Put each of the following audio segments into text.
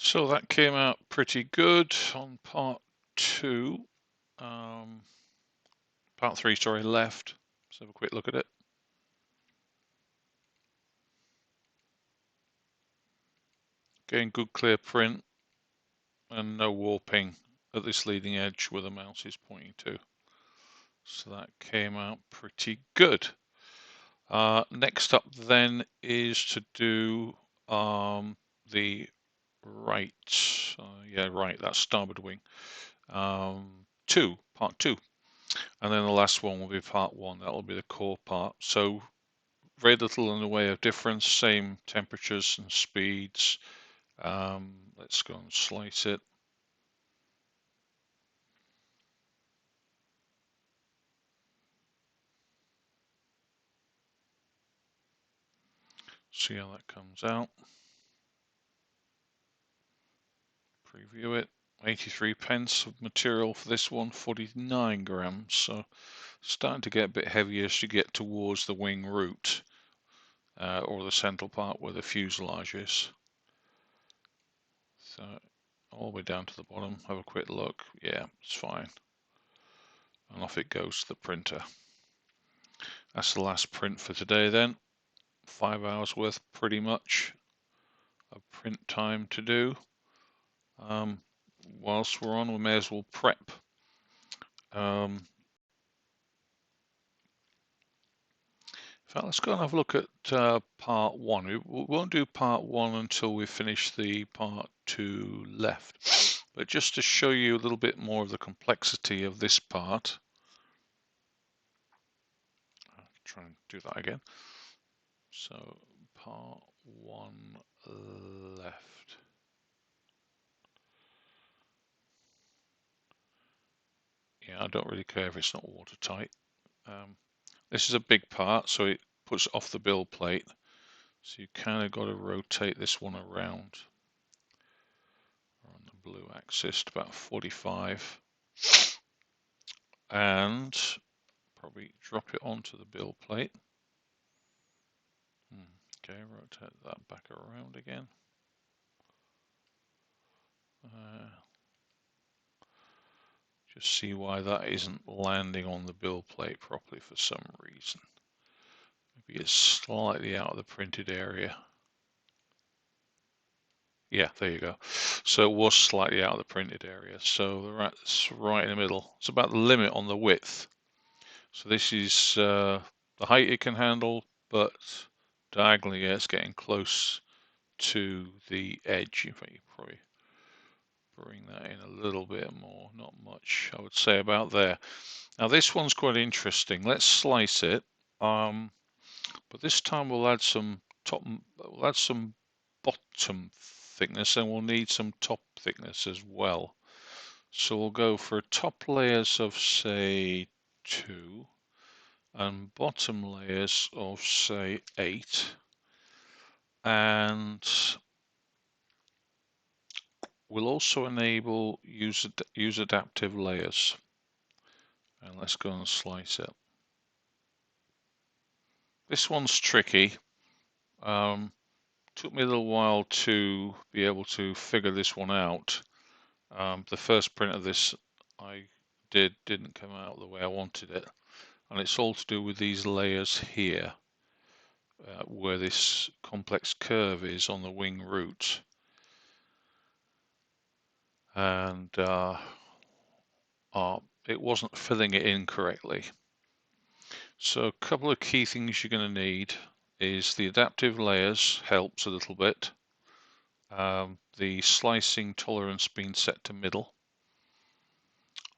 So that came out pretty good on part 2. Part 3, sorry, left. Let's have a quick look at it. Getting good clear print and no warping at this leading edge where the mouse is pointing to. So that came out pretty good. Next up then is to do the right, that's starboard wing. Part 2. And then the last one will be part 1. That will be the core part. So very little in the way of difference, same temperatures and speeds. Let's go and slice it. See how that comes out. Preview it. 83 pence of material for this one, 49 grams. So starting to get a bit heavier as you get towards the wing root or the central part where the fuselage is. So all the way down to the bottom, have a quick look. Yeah, it's fine. And off it goes to the printer. That's the last print for today then. 5 hours worth pretty much of print time to do. Whilst we're on, we may as well prep. In fact, let's go and have a look at part 1. We won't do part 1 until we finish the part 2 left. But just to show you a little bit more of the complexity of this part, I'll try and do that again. So part 1 left. Yeah, I don't really care if it's not watertight. This is a big part, so it puts off the build plate. So you kind of got to rotate this one around on the blue axis to about 45. And probably drop it onto the build plate. Okay, rotate that back around again. Just see why that isn't landing on the build plate properly for some reason. Maybe it's slightly out of the printed area. Yeah, there you go. So it was slightly out of the printed area. So that's right in the middle. It's about the limit on the width. So this is the height it can handle, but diagonally, yeah, it's getting close to the edge. In fact, you probably bring that in a little bit more, not much, I would say about there. Now this one's quite interesting. Let's slice it, but this time we'll add some bottom thickness, and we'll need some top thickness as well. So we'll go for top layers of say 2 and bottom layers of say 8, and we'll also enable use adaptive layers. And let's go and slice it. This one's tricky. Took me a little while to be able to figure this one out. The first print of this I didn't come out the way I wanted it, and it's all to do with these layers here, where this complex curve is on the wing root, and it wasn't filling it in correctly. So a couple of key things you're going to need is the adaptive layers helps a little bit. The slicing tolerance being set to middle.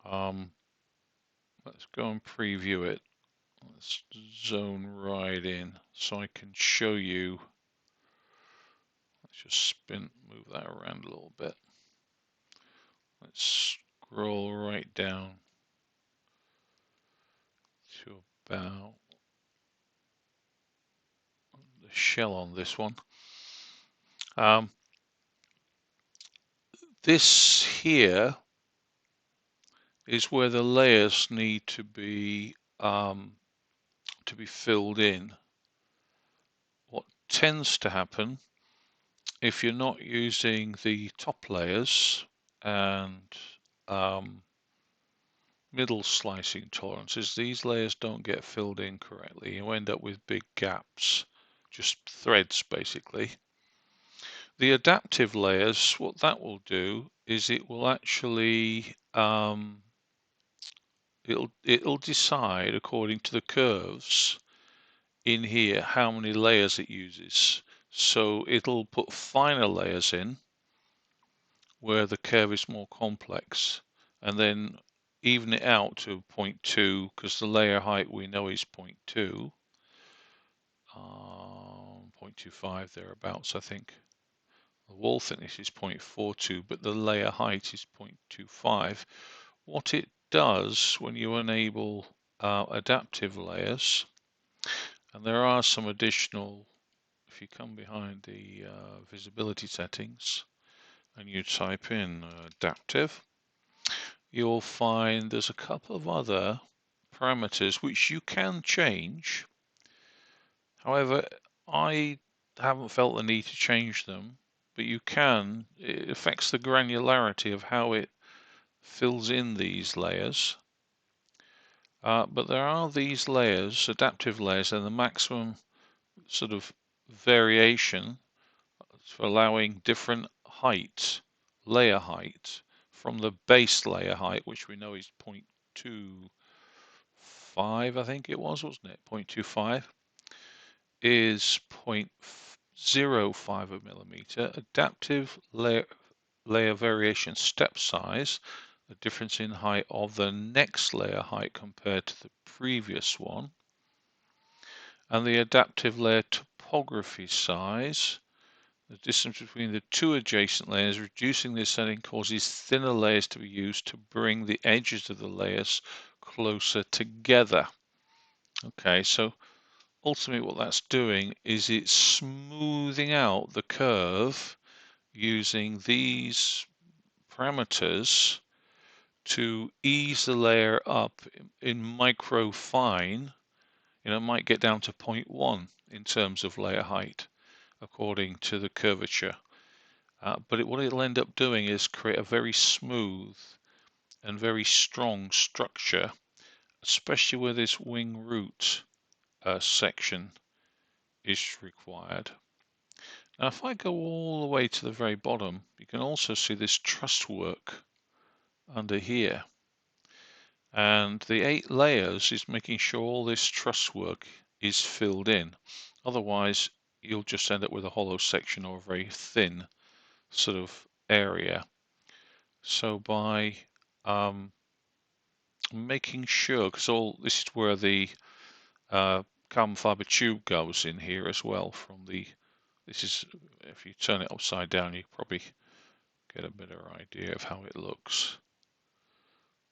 Let's go and preview it. Let's zone right in so I can show you. Let's just move that around a little bit. Let's scroll right down to about the shell on this one. This here is where the layers need to be filled in. What tends to happen if you're not using the top layers and middle slicing tolerances, these layers don't get filled in correctly. You end up with big gaps, just threads basically. The adaptive layers, what that will do is it will actually it'll decide according to the curves in here how many layers it uses. So it'll put finer layers in where the curve is more complex, and then even it out to 0.2 because the layer height we know is 0.2, 0.25 thereabouts, I think. The wall thickness is 0.42, but the layer height is 0.25. What it does when you enable adaptive layers, and there are some additional, if you come behind the visibility settings and you type in adaptive, you'll find there's a couple of other parameters which you can change. However, I haven't felt the need to change them, but you can. It affects the granularity of how it fills in these layers. But there are these layers, adaptive layers, and the maximum sort of variation for allowing different height, layer height, from the base layer height, which we know is 0.25, I think it was, wasn't it? 0.25 is 0.05 millimeter. Adaptive layer variation step size, the difference in height of the next layer height compared to the previous one. And the adaptive layer topography size, the distance between the two adjacent layers. Reducing this setting causes thinner layers to be used to bring the edges of the layers closer together. Okay, so ultimately what that's doing is it's smoothing out the curve using these parameters to ease the layer up in micro fine. It might get down to 0.1 in terms of layer height according to the curvature. But what it'll end up doing is create a very smooth and very strong structure, especially where this wing root section is required. Now, if I go all the way to the very bottom, you can also see this truss work under here. And the 8 layers is making sure all this truss work is filled in. Otherwise, you'll just end up with a hollow section or a very thin sort of area. So by making sure, because this is where the carbon fiber tube goes in here as well from this is, if you turn it upside down, you probably get a better idea of how it looks.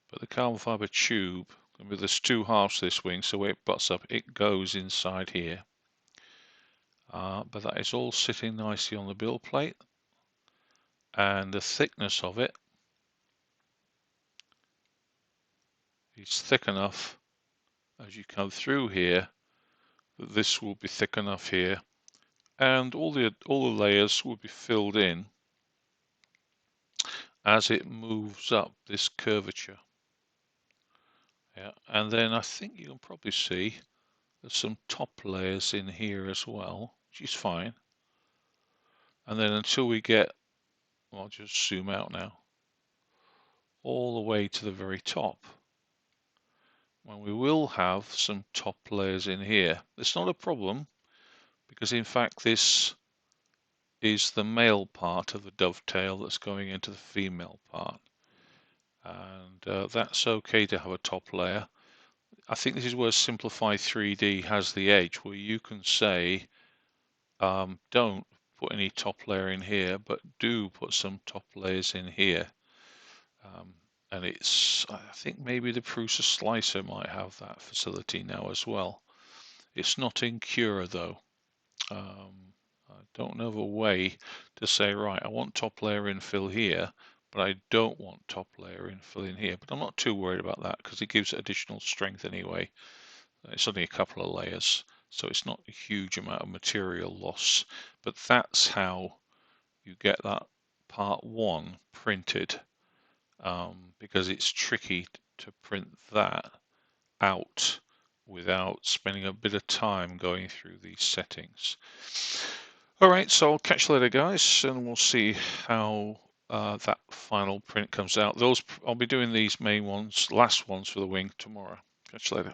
But the carbon fiber tube, there's 2 halves to this wing, so where it butts up, it goes inside here. But that is all sitting nicely on the build plate, and the thickness of it is thick enough as you come through here that this will be thick enough here, and all the layers will be filled in as it moves up this curvature. Yeah, and then I think you can probably see there's some top layers in here as well, which is fine. And then until we get, well, I'll just zoom out now, all the way to the very top, when we will have some top layers in here. It's not a problem, because in fact this is the male part of the dovetail that's going into the female part. And that's okay to have a top layer. I think this is where Simplify 3D has the edge, where you can say, don't put any top layer in here, but do put some top layers in here. And I think maybe the Prusa slicer might have that facility now as well. It's not in Cura though. I don't know of a way to say, right, I want top layer infill here, but I don't want top layer infill in here. But I'm not too worried about that because it gives it additional strength anyway. It's only a couple of layers, so it's not a huge amount of material loss. But that's how you get that part 1 printed, because it's tricky to print that out without spending a bit of time going through these settings. All right, so I'll catch you later, guys, and we'll see how that final print comes out. I'll be doing these main ones, last ones for the wing tomorrow. Catch you later.